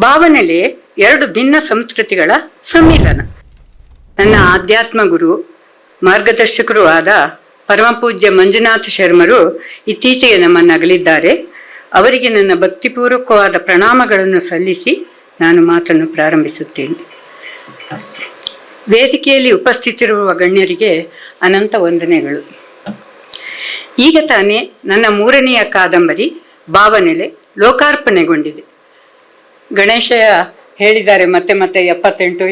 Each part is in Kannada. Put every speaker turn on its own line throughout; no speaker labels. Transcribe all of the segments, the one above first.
ಭಾವನೆಲೆ ಎರಡು ಭಿನ್ನ ಸಂಸ್ಕೃತಿಗಳ ಸಮ್ಮಿಲನ. ನನ್ನ ಆಧ್ಯಾತ್ಮ ಗುರು ಮಾರ್ಗದರ್ಶಕರು ಆದ ಪರಮಪೂಜ್ಯ ಮಂಜುನಾಥ ಶರ್ಮರು ಇತ್ತೀಚೆಗೆ ನಮ್ಮನ್ನಗಲಿದ್ದಾರೆ. ಅವರಿಗೆ ನನ್ನ ಭಕ್ತಿಪೂರ್ವಕವಾದ ಪ್ರಣಾಮಗಳನ್ನು ಸಲ್ಲಿಸಿ ನಾನು ಮಾತನ್ನು ಪ್ರಾರಂಭಿಸುತ್ತೇನೆ. ವೇದಿಕೆಯಲ್ಲಿ ಉಪಸ್ಥಿತಿರುವ ಗಣ್ಯರಿಗೆ ಅನಂತ ವಂದನೆಗಳು. ಈಗ ತಾನೇ ನನ್ನ 3ನೆಯ ಕಾದಂಬರಿ ಭಾವನೆಲೆ ಲೋಕಾರ್ಪಣೆಗೊಂಡಿದೆ. ಗಣೇಶ ಹೇಳಿದ್ದಾರೆ ಮತ್ತೆ 78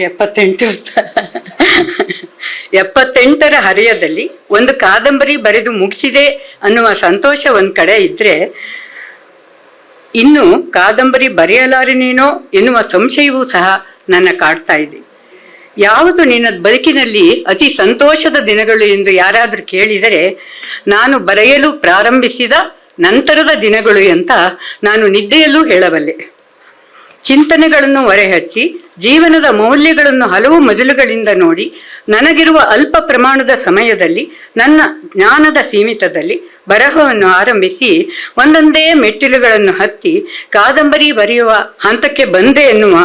78ರ ಹರೆಯದಲ್ಲಿ ಒಂದು ಕಾದಂಬರಿ ಬರೆದು ಮುಗಿಸಿದೆ ಅನ್ನುವ ಸಂತೋಷ ಒಂದ್ ಕಡೆ ಇದ್ರೆ, ಇನ್ನು ಕಾದಂಬರಿ ಬರೆಯಲಾರೆನೇನೋ ಎನ್ನುವ ಸಂಶಯವೂ ಸಹ ನನ್ನ ಕಾಡ್ತಾ ಇದೆ. ಯಾವುದು ನಿನ್ನ ಬದುಕಿನಲ್ಲಿ ಅತಿ ಸಂತೋಷದ ದಿನಗಳು ಎಂದು ಯಾರಾದರೂ ಕೇಳಿದರೆ, ನಾನು ಬರೆಯಲು ಪ್ರಾರಂಭಿಸಿದ ನಂತರದ ದಿನಗಳು ಅಂತ ನಾನು ನಿದ್ದೆಯಲ್ಲೂ ಹೇಳಬಲ್ಲೆ. ಚಿಂತನೆಗಳನ್ನು ಹೊರೆಹಚ್ಚಿ ಜೀವನದ ಮೌಲ್ಯಗಳನ್ನು ಹಲವು ಮಜಲುಗಳಿಂದ ನೋಡಿ, ನನಗಿರುವ ಅಲ್ಪ ಪ್ರಮಾಣದ ಸಮಯದಲ್ಲಿ ನನ್ನ ಜ್ಞಾನದ ಸೀಮಿತದಲ್ಲಿ ಬರಹವನ್ನು ಆರಂಭಿಸಿ ಒಂದೊಂದೇ ಮೆಟ್ಟಿಲುಗಳನ್ನು ಹತ್ತಿ ಕಾದಂಬರಿ ಬರೆಯುವ ಹಂತಕ್ಕೆ ಬಂದೆ ಎನ್ನುವ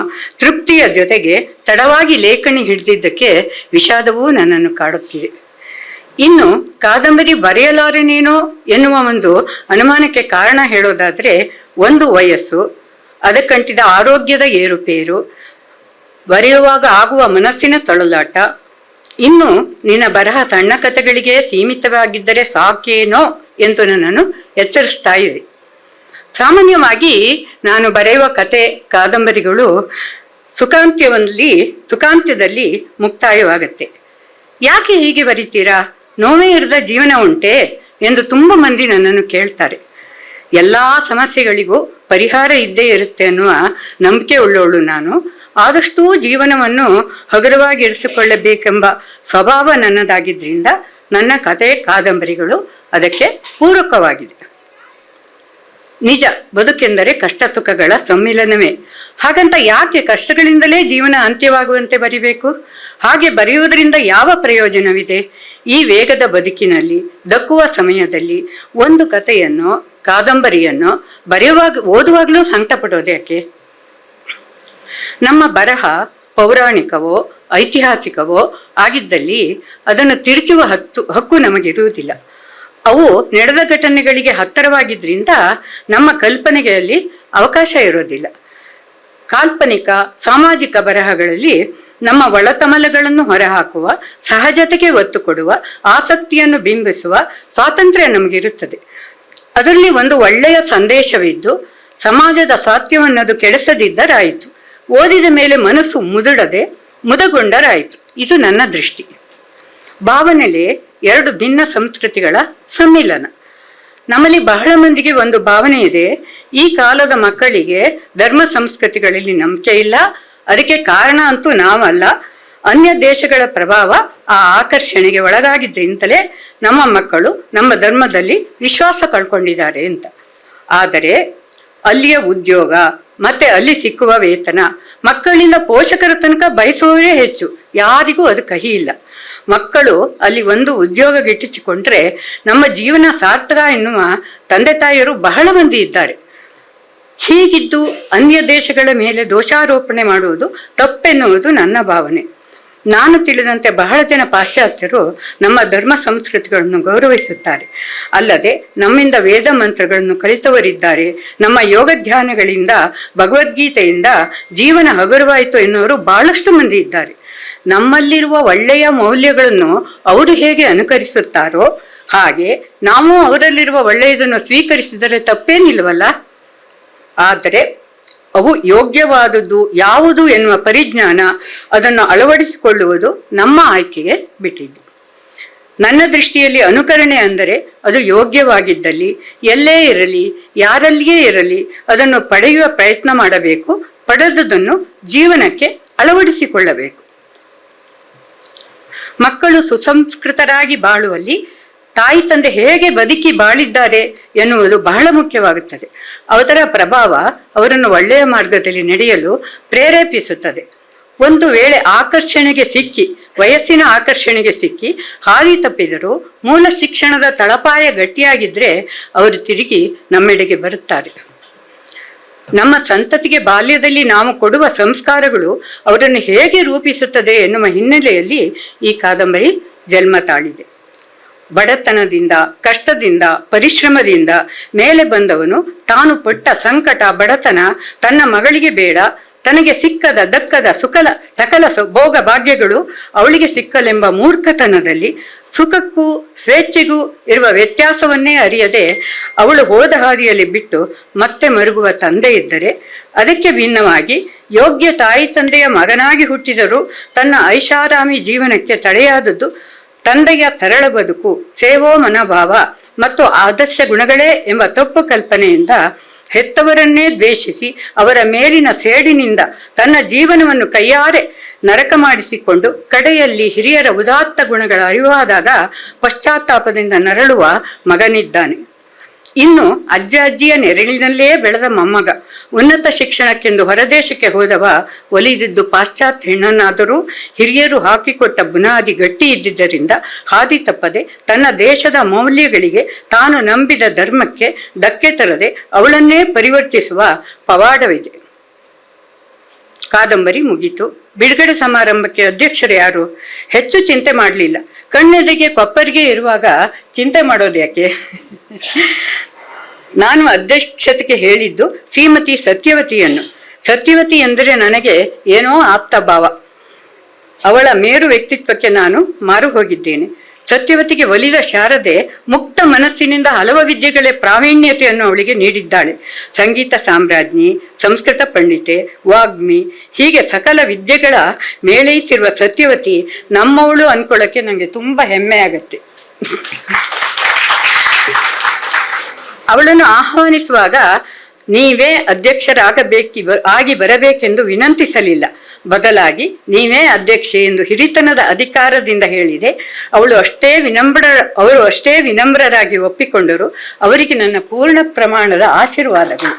ತೃಪ್ತಿಯ ಜೊತೆಗೆ ತಡವಾಗಿ ಲೇಖನಿ ಹಿಡಿದಿದ್ದಕ್ಕೆ ವಿಷಾದವೂ ನನ್ನನ್ನು ಕಾಡುತ್ತಿದೆ. ಇನ್ನು ಕಾದಂಬರಿ ಬರೆಯಲಾರೆನೇನೋ ಎನ್ನುವ ಒಂದು ಅನುಮಾನಕ್ಕೆ ಕಾರಣ ಹೇಳೋದಾದ್ರೆ, ಒಂದು ವಯಸ್ಸು, ಅದಕ್ಕಂಟಿದ ಆರೋಗ್ಯದ ಏರುಪೇರು, ಬರೆಯುವಾಗ ಆಗುವ ಮನಸ್ಸಿನ ತೊಳಲಾಟ, ಇನ್ನು ನಿನ್ನ ಬರಹ ಸಣ್ಣ ಕಥೆಗಳಿಗೆ ಸೀಮಿತವಾಗಿದ್ದರೆ ಸಾಕೇನೋ ಎಂದು ನನ್ನನ್ನು ಎಚ್ಚರಿಸ್ತಾ ಇದೆ. ಸಾಮಾನ್ಯವಾಗಿ ನಾನು ಬರೆಯುವ ಕತೆ ಕಾದಂಬರಿಗಳು ಸುಖಾಂತ್ಯದಲ್ಲಿ ಮುಕ್ತಾಯವಾಗತ್ತೆ. ಯಾಕೆ ಹೀಗೆ ಬರೀತೀರಾ? ನೋವೇ ಇರದ ಜೀವನ ಉಂಟೆ ಎಂದು ತುಂಬ ಮಂದಿ ನನ್ನನ್ನು ಕೇಳ್ತಾರೆ. ಎಲ್ಲ ಸಮಸ್ಯೆಗಳಿಗೂ ಪರಿಹಾರ ಇದ್ದೇ ಇರುತ್ತೆ ಅನ್ನುವ ನಂಬಿಕೆ ಉಳ್ಳವಳು ನಾನು. ಆದಷ್ಟೂ ಜೀವನವನ್ನು ಹಗುರವಾಗಿ ಇರಿಸಿಕೊಳ್ಳಬೇಕೆಂಬ ಸ್ವಭಾವ ನನ್ನದಾಗಿದ್ದರಿಂದ ನನ್ನ ಕತೆ ಕಾದಂಬರಿಗಳು ಅದಕ್ಕೆ ಪೂರಕವಾಗಿದೆ. ನಿಜ, ಬದುಕೆಂದರೆ ಕಷ್ಟ ಸುಖಗಳ ಸಮ್ಮಿಲನವೇ. ಹಾಗಂತ ಯಾಕೆ ಕಷ್ಟಗಳಿಂದಲೇ ಜೀವನ ಅಂತ್ಯವಾಗುವಂತೆ ಬರಿಬೇಕು? ಹಾಗೆ ಬರೆಯುವುದರಿಂದ ಯಾವ ಪ್ರಯೋಜನವಿದೆ? ಈ ವೇಗದ ಬದುಕಿನಲ್ಲಿ ದಕ್ಕುವ ಸಮಯದಲ್ಲಿ ಒಂದು ಕಥೆಯನ್ನು ಕಾದಂಬರಿಯನ್ನು ಓದುವಾಗಲೂ ಸಂಕಟ ಪಡೋದು ಯಾಕೆ? ನಮ್ಮ ಬರಹ ಪೌರಾಣಿಕವೋ ಐತಿಹಾಸಿಕವೋ ಆಗಿದ್ದಲ್ಲಿ ಅದನ್ನು ತಿರುಚುವ ಹಕ್ಕು ನಮಗಿರುವುದಿಲ್ಲ. ಅವು ನಡೆದ ಘಟನೆಗಳಿಗೆ ಹತ್ತಿರವಾಗಿದ್ದರಿಂದ ನಮ್ಮ ಕಲ್ಪನೆಗಳಲ್ಲಿ ಅವಕಾಶ ಇರೋದಿಲ್ಲ. ಕಾಲ್ಪನಿಕ ಸಾಮಾಜಿಕ ಬರಹಗಳಲ್ಲಿ ನಮ್ಮ ಒಳತಮಲಗಳನ್ನು ಹೊರಹಾಕುವ, ಸಹಜತೆಗೆ ಒತ್ತು ಕೊಡುವ, ಆಸಕ್ತಿಯನ್ನು ಬಿಂಬಿಸುವ ಸ್ವಾತಂತ್ರ್ಯ ನಮಗಿರುತ್ತದೆ. ಅದರಲ್ಲಿ ಒಂದು ಒಳ್ಳೆಯ ಸಂದೇಶವಿದ್ದು ಸಮಾಜದ ಸ್ವಾಸ್ಥ್ಯವನ್ನದು ಕೆಡಿಸದಿದ್ದರಾಯಿತು. ಓದಿದ ಮೇಲೆ ಮನಸ್ಸು ಮುದಗೊಂಡರಾಯಿತು. ಇದು ನನ್ನ ದೃಷ್ಟಿ. ಭಾವನೆಲೆ ಎರಡು ಭಿನ್ನ ಸಂಸ್ಕೃತಿಗಳ ಸಮ್ಮಿಲನ. ನಮ್ಮಲ್ಲಿ ಬಹಳ ಮಂದಿಗೆ ಒಂದು ಭಾವನೆ ಇದೆ, ಈ ಕಾಲದ ಮಕ್ಕಳಿಗೆ ಧರ್ಮ ಸಂಸ್ಕೃತಿಗಳಲ್ಲಿ ನಂಬಿಕೆ ಇಲ್ಲ, ಅದಕ್ಕೆ ಕಾರಣ ಅಂತೂ ನಾವಲ್ಲ, ಅನ್ಯ ದೇಶಗಳ ಪ್ರಭಾವ ಆ ಆಕರ್ಷಣೆಗೆ ಒಳಗಾಗಿದ್ದರಿಂದಲೇ ನಮ್ಮ ಮಕ್ಕಳು ನಮ್ಮ ಧರ್ಮದಲ್ಲಿ ವಿಶ್ವಾಸ ಕಳ್ಕೊಂಡಿದ್ದಾರೆ ಅಂತ. ಆದರೆ ಅಲ್ಲಿಯ ಉದ್ಯೋಗ ಮತ್ತೆ ಅಲ್ಲಿ ಸಿಕ್ಕುವ ವೇತನ ಮಕ್ಕಳಿಂದ ಪೋಷಕರ ತನಕ ಬಯಸುವವೇ ಹೆಚ್ಚು. ಯಾರಿಗೂ ಅದು ಕಹಿ ಇಲ್ಲ. ಮಕ್ಕಳು ಅಲ್ಲಿ ಒಂದು ಉದ್ಯೋಗ ಗಿಟ್ಟಿಸಿಕೊಂಡ್ರೆ ನಮ್ಮ ಜೀವನ ಸಾರ್ಥಕ ಎನ್ನುವ ತಂದೆ ತಾಯಿಯರು ಬಹಳ ಮಂದಿ ಇದ್ದಾರೆ. ಹೀಗಿದ್ದು ಅನ್ಯ ದೇಶಗಳ ಮೇಲೆ ದೋಷಾರೋಪಣೆ ಮಾಡುವುದು ತಪ್ಪೆನ್ನುವುದು ನನ್ನ ಭಾವನೆ. ನಾನು ತಿಳಿದಂತೆ ಬಹಳ ಜನ ಪಾಶ್ಚಾತ್ಯರು ನಮ್ಮ ಧರ್ಮ ಸಂಸ್ಕೃತಿಗಳನ್ನು ಗೌರವಿಸುತ್ತಾರೆ. ಅಲ್ಲದೆ ನಮ್ಮಿಂದ ವೇದ ಮಂತ್ರಗಳನ್ನು ಕಲಿತವರಿದ್ದಾರೆ. ನಮ್ಮ ಯೋಗ ಧ್ಯಾನಗಳಿಂದ ಭಗವದ್ಗೀತೆಯಿಂದ ಜೀವನ ಹಗುರವಾಯಿತು ಎನ್ನುವರು ಬಹಳಷ್ಟು ಮಂದಿ ಇದ್ದಾರೆ. ನಮ್ಮಲ್ಲಿರುವ ಒಳ್ಳೆಯ ಮೌಲ್ಯಗಳನ್ನು ಅವರು ಹೇಗೆ ಅನುಕರಿಸುತ್ತಾರೋ ಹಾಗೆ ನಾವು ಅವರಲ್ಲಿರುವ ಒಳ್ಳೆಯದನ್ನು ಸ್ವೀಕರಿಸಿದರೆ ತಪ್ಪೇನಿಲ್ವಲ್ಲ. ಆದರೆ ಅವು ಯೋಗ್ಯವಾದದ್ದು ಯಾವುದು ಎನ್ನುವ ಪರಿಜ್ಞಾನ, ಅದನ್ನು ಅಳವಡಿಸಿಕೊಳ್ಳುವುದು ನಮ್ಮ ಆಯ್ಕೆಗೆ ಬಿಟ್ಟಿದ್ದು. ನನ್ನ ದೃಷ್ಟಿಯಲ್ಲಿ ಅನುಕರಣೆ ಅಂದರೆ ಅದು ಯೋಗ್ಯವಾಗಿದ್ದಲ್ಲಿ ಎಲ್ಲೇ ಇರಲಿ, ಯಾರಲ್ಲಿಯೇ ಇರಲಿ, ಅದನ್ನು ಪಡೆಯುವ ಪ್ರಯತ್ನ ಮಾಡಬೇಕು. ಪಡೆದುದನ್ನು ಜೀವನಕ್ಕೆ ಅಳವಡಿಸಿಕೊಳ್ಳಬೇಕು. ಮಕ್ಕಳು ಸುಸಂಸ್ಕೃತರಾಗಿ ಬಾಳುವಲ್ಲಿ ತಾಯಿ ತಂದೆ ಹೇಗೆ ಬದುಕಿ ಬಾಳಿದ್ದಾರೆ ಎನ್ನುವುದು ಬಹಳ ಮುಖ್ಯವಾಗುತ್ತದೆ. ಅವರ ಪ್ರಭಾವ ಅವರನ್ನು ಒಳ್ಳೆಯ ಮಾರ್ಗದಲ್ಲಿ ನಡೆಯಲು ಪ್ರೇರೇಪಿಸುತ್ತದೆ. ಒಂದು ವೇಳೆ ವಯಸ್ಸಿನ ಆಕರ್ಷಣೆಗೆ ಸಿಕ್ಕಿ ಹಾದಿ ತಪ್ಪಿದರೂ ಮೂಲ ಶಿಕ್ಷಣದ ತಳಪಾಯ ಗಟ್ಟಿಯಾಗಿದ್ರೆ ಅವರು ತಿರುಗಿ ನಮ್ಮೆಡೆಗೆ ಬರುತ್ತಾರೆ. ನಮ್ಮ ಸಂತತಿಗೆ ಬಾಲ್ಯದಲ್ಲಿ ನಾವು ಕೊಡುವ ಸಂಸ್ಕಾರಗಳು ಅವರನ್ನು ಹೇಗೆ ರೂಪಿಸುತ್ತದೆ ಎನ್ನುವ ಹಿನ್ನೆಲೆಯಲ್ಲಿ ಈ ಕಾದಂಬರಿ ಜನ್ಮ ತಾಳಿದೆ. ಬಡತನದಿಂದ, ಕಷ್ಟದಿಂದ, ಪರಿಶ್ರಮದಿಂದ ಮೇಲೆ ಬಂದವನು ತಾನು ಪಟ್ಟ ಸಂಕಟ, ಬಡತನ ತನ್ನ ಮಗಳಿಗೆ ಬೇಡ, ತನಗೆ ಸಿಕ್ಕದ ದಕ್ಕದ ಸಕಲ ಭೋಗ ಭಾಗ್ಯಗಳು ಅವಳಿಗೆ ಸಿಕ್ಕಲೆಂಬ ಮೂರ್ಖತನದಲ್ಲಿ ಸುಖಕ್ಕೂ ಸ್ವೇಚ್ಛೆಗೂ ಇರುವ ವ್ಯತ್ಯಾಸವನ್ನೇ ಅರಿಯದೆ ಅವಳು ಹೋದ ಹಾದಿಯಲ್ಲಿ ಬಿಟ್ಟು ಮತ್ತೆ ಮರುಗುವ ತಂದೆ ಇದ್ದರೆ, ಅದಕ್ಕೆ ಭಿನ್ನವಾಗಿ ಯೋಗ್ಯ ತಾಯಿ ತಂದೆಯ ಮಗನಾಗಿ ಹುಟ್ಟಿದರೂ ತನ್ನ ಐಷಾರಾಮಿ ಜೀವನಕ್ಕೆ ತಡೆಯಾದದ್ದು ತಂದೆಯ ಸರಳ ಬದುಕು, ಸೇವೋ ಮನೋಭಾವ ಮತ್ತು ಆದರ್ಶ ಗುಣಗಳೇ ಎಂಬ ತಪ್ಪು ಕಲ್ಪನೆಯಿಂದ ಹೆತ್ತವರನ್ನೇ ದ್ವೇಷಿಸಿ ಅವರ ಮೇಲಿನ ಸೇಡಿನಿಂದ ತನ್ನ ಜೀವನವನ್ನು ಕೈಯಾರೆ ನರಕ ಮಾಡಿಸಿಕೊಂಡು ಕಡೆಯಲ್ಲಿ ಹಿರಿಯರ ಉದಾತ್ತ ಗುಣಗಳ ಅರಿವಾದಾಗ ಪಶ್ಚಾತ್ತಾಪದಿಂದ ನರಳುವ ಮಗನಿದ್ದಾನೆ. ಇನ್ನು ಅಜ್ಜ ಅಜ್ಜಿಯ ನೆರಳಿನಲ್ಲೇ ಬೆಳೆದ ಮೊಮ್ಮಗ ಉನ್ನತ ಶಿಕ್ಷಣಕ್ಕೆಂದು ಹೊರದೇಶಕ್ಕೆ ಹೋದವ ಒಲಿದಿದ್ದು ಪಾಶ್ಚಾತ್ಯ ಹೆಣ್ಣನ್ನಾದರೂ ಹಿರಿಯರು ಹಾಕಿಕೊಟ್ಟ ಬುನಾದಿ ಗಟ್ಟಿ ಇದ್ದಿದ್ದರಿಂದ ಹಾದಿ ತಪ್ಪದೆ ತನ್ನ ದೇಶದ ಮೌಲ್ಯಗಳಿಗೆ, ತಾನು ನಂಬಿದ ಧರ್ಮಕ್ಕೆ ಧಕ್ಕೆ ತರದೆ ಅವಳನ್ನೇ ಪರಿವರ್ತಿಸುವ ಪವಾಡವಿದೆ. ಕಾದಂಬರಿ ಮುಗೀತು. ಬಿಡುಗಡೆ ಸಮಾರಂಭಕ್ಕೆ ಅಧ್ಯಕ್ಷರು ಯಾರು? ಹೆಚ್ಚು ಚಿಂತೆ ಮಾಡಲಿಲ್ಲ. ಕಣ್ಣೆದುರಿಗೆ ಕೊಪ್ಪರಿಗೆ ಇರುವಾಗ ಚಿಂತೆ ಮಾಡೋದು ಯಾಕೆ? ನಾನು ಅಧ್ಯಕ್ಷತೆಗೆ ಹೇಳಿದ್ದು ಶ್ರೀಮತಿ ಸತ್ಯವತಿಯನ್ನು. ಸತ್ಯವತಿ ಎಂದರೆ ನನಗೆ ಏನೋ ಆಪ್ತ ಭಾವ. ಅವಳ ಮೇರು ವ್ಯಕ್ತಿತ್ವಕ್ಕೆ ನಾನು ಮಾರು ಹೋಗಿದ್ದೇನೆ. ಸತ್ಯವತಿಗೆ ಒಲಿದ ಶಾರದೆ ಮುಕ್ತ ಮನಸ್ಸಿನಿಂದ ಹಲವು ವಿದ್ಯೆಗಳ ಪ್ರಾವೀಣ್ಯತೆಯನ್ನು ಅವಳಿಗೆ ನೀಡಿದ್ದಾಳೆ. ಸಂಗೀತ ಸಾಮ್ರಾಜ್ಞಿ, ಸಂಸ್ಕೃತ ಪಂಡಿತೆ, ವಾಗ್ಮಿ, ಹೀಗೆ ಸಕಲ ವಿದ್ಯೆಗಳ ಮೇಳೈಸಿರುವ ಸತ್ಯವತಿ ನಮ್ಮವಳು ಅನ್ಕೊಳ್ಳೋಕ್ಕೆ ನನಗೆ ತುಂಬ ಹೆಮ್ಮೆ ಆಗತ್ತೆ. ಅವಳನ್ನು ಆಹ್ವಾನಿಸುವಾಗ ನೀವೇ ಆಗಿ ಬರಬೇಕೆಂದು ವಿನಂತಿಸಲಿಲ್ಲ. ಬದಲಾಗಿ ನೀವೇ ಅಧ್ಯಕ್ಷೆ ಎಂದು ಹಿರಿತನದ ಅಧಿಕಾರದಿಂದ ಹೇಳಿದೆ. ಅವರು ಅಷ್ಟೇ ವಿನಮ್ರರಾಗಿ ಒಪ್ಪಿಕೊಂಡರು. ಅವರಿಗೆ ನನ್ನ ಪೂರ್ಣ ಪ್ರಮಾಣದ ಆಶೀರ್ವಾದಗಳು.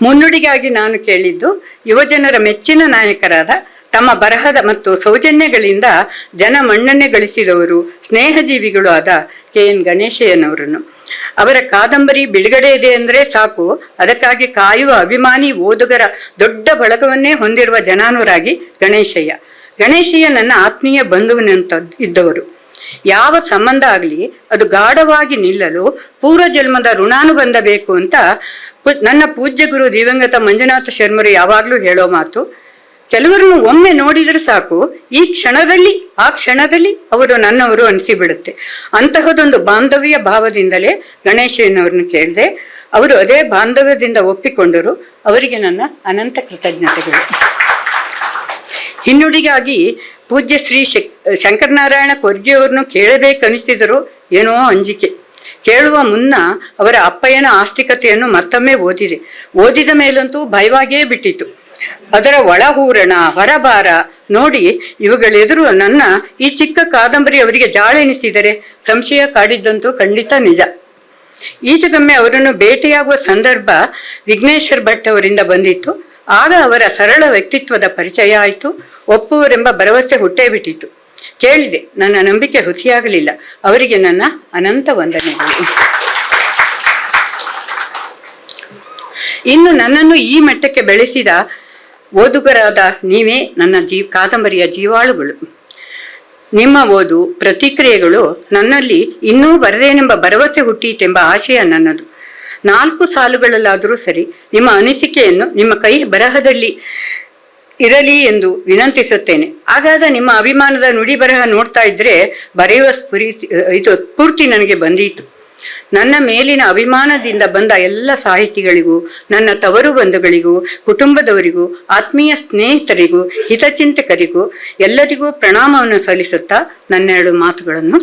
ಮುನ್ನುಡಿಗಾಗಿ ನಾನು ಕೇಳಿದ್ದು ಯುವಜನರ ಮೆಚ್ಚಿನ ನಾಯಕರಾದ ತಮ್ಮ ಬರಹದ ಮತ್ತು ಸೌಜನ್ಯಗಳಿಂದ ಜನ ಮನ್ನಣೆ ಗಳಿಸಿದವರು, ಸ್ನೇಹಜೀವಿಗಳು ಆದ KN ಗಣೇಶಯ್ಯನವರನ್ನು. ಅವರ ಕಾದಂಬರಿ ಬಿಡುಗಡೆ ಇದೆ ಅಂದರೆ ಸಾಕು, ಅದಕ್ಕಾಗಿ ಕಾಯುವ ಅಭಿಮಾನಿ ಓದುಗರ ದೊಡ್ಡ ಬಳಗವನ್ನೇ ಹೊಂದಿರುವ ಜನಾನುರಾಗಿ ಗಣೇಶಯ್ಯ ನನ್ನ ಆತ್ಮೀಯ ಬಂಧುವಿನಂತ ಇದ್ದವರು. ಯಾವ ಸಂಬಂಧ ಆಗಲಿ ಅದು ಗಾಢವಾಗಿ ನಿಲ್ಲಲು ಪೂರ್ವಜನ್ಮದ ಋಣಾನುಬಂಧ ಬೇಕು ಅಂತ ನನ್ನ ಪೂಜ್ಯ ಗುರು ದಿವಂಗತ ಮಂಜುನಾಥ ಶರ್ಮರು ಯಾವಾಗಲೂ ಹೇಳೋ ಮಾತು. ಕೆಲವರನ್ನು ಒಮ್ಮೆ ನೋಡಿದರೆ ಸಾಕು, ಆ ಕ್ಷಣದಲ್ಲಿ ಅವರು ನನ್ನವರು ಅನಿಸಿಬಿಡುತ್ತೆ. ಅಂತಹದೊಂದು ಬಾಂಧವ್ಯ ಭಾವದಿಂದಲೇ ಗಣೇಶಯ್ಯನವ್ರನ್ನ ಕೇಳಿದೆ. ಅವರು ಅದೇ ಬಾಂಧವ್ಯದಿಂದ ಒಪ್ಪಿಕೊಂಡರು. ಅವರಿಗೆ ನನ್ನ ಅನಂತ ಕೃತಜ್ಞತೆಗಳು. ಹಿನ್ನುಡಿಗಾಗಿ ಪೂಜ್ಯ ಶ್ರೀ ಶಂಕರನಾರಾಯಣ ಕೊರ್ಗಿಯವ್ರನ್ನು ಕೇಳಬೇಕನಿಸಿದರೂ ಏನೋ ಅಂಜಿಕೆ. ಕೇಳುವ ಮುನ್ನ ಅವರ ಅಪ್ಪಯ್ಯನ ಆಸ್ತಿಕತೆಯನ್ನು ಮತ್ತೊಮ್ಮೆ ಓದಿದ ಮೇಲಂತೂ ಭಯವಾಗಿಯೇ ಬಿಟ್ಟಿತು. ಅದರ ಒಳಹೂರಣ, ಹೊರಬಾರ ನೋಡಿ ಇವುಗಳೆದುರು ನನ್ನ ಈ ಚಿಕ್ಕ ಕಾದಂಬರಿ ಅವರಿಗೆ ಜಾಳೆನಿಸಿದರೆ ಸಂಶಯ ಕಾಡಿದ್ದಂತೂ ಖಂಡಿತ ನಿಜ. ಈಚೆಗೊಮ್ಮೆ ಅವರನ್ನು ಭೇಟಿಯಾಗುವ ಸಂದರ್ಭ ವಿಘ್ನೇಶ್ವರ್ ಭಟ್ ಅವರಿಂದ ಬಂದಿತ್ತು. ಆಗ ಅವರ ಸರಳ ವ್ಯಕ್ತಿತ್ವದ ಪರಿಚಯ ಆಯಿತು. ಒಪ್ಪುವರೆಂಬ ಭರವಸೆ ಹುಟ್ಟೇ ಬಿಟ್ಟಿತ್ತು. ಕೇಳಿದೆ, ನನ್ನ ನಂಬಿಕೆ ಹುಸಿಯಾಗಲಿಲ್ಲ. ಅವರಿಗೆ ನನ್ನ ಅನಂತ ವಂದನೆಗಳು. ಇನ್ನು ನನ್ನನ್ನು ಈ ಮಟ್ಟಕ್ಕೆ ಬೆಳೆಸಿದ ಓದುಗರಾದ ನೀವೇ ನನ್ನ ಕಾದಂಬರಿಯ ಜೀವಾಳುಗಳು. ನಿಮ್ಮ ಓದು, ಪ್ರತಿಕ್ರಿಯೆಗಳು ನನ್ನಲ್ಲಿ ಇನ್ನೂ ಬರದೇನೆಂಬ ಭರವಸೆ ಹುಟ್ಟೀತೆಂಬ ಆಶಯ ನನ್ನದು. 4 ಸಾಲುಗಳಲ್ಲಾದರೂ ಸರಿ ನಿಮ್ಮ ಅನಿಸಿಕೆಯನ್ನು ನಿಮ್ಮ ಕೈ ಬರಹದಲ್ಲಿ ಇರಲಿ ಎಂದು ವಿನಂತಿಸುತ್ತೇನೆ. ಆಗಾಗ ನಿಮ್ಮ ಅಭಿಮಾನದ ನುಡಿ ಬರಹ ನೋಡ್ತಾ ಇದ್ರೆ ಬರೆಯುವ ಸ್ಫೂರ್ತಿ ನನಗೆ ಬಂದೀತು. ನನ್ನ ಮೇಲಿನ ಅಭಿಮಾನದಿಂದ ಬಂದ ಎಲ್ಲ ಸಾಹಿತಿಗಳಿಗೂ, ನನ್ನ ತವರು ಬಂಧುಗಳಿಗೂ, ಕುಟುಂಬದವರಿಗೂ, ಆತ್ಮೀಯ ಸ್ನೇಹಿತರಿಗೂ, ಹಿತಚಿಂತಕರಿಗೂ ಎಲ್ಲರಿಗೂ ಪ್ರಣಾಮವನ್ನು ಸಲ್ಲಿಸುತ್ತಾ ನನ್ನೆರಡು ಮಾತುಗಳನ್ನು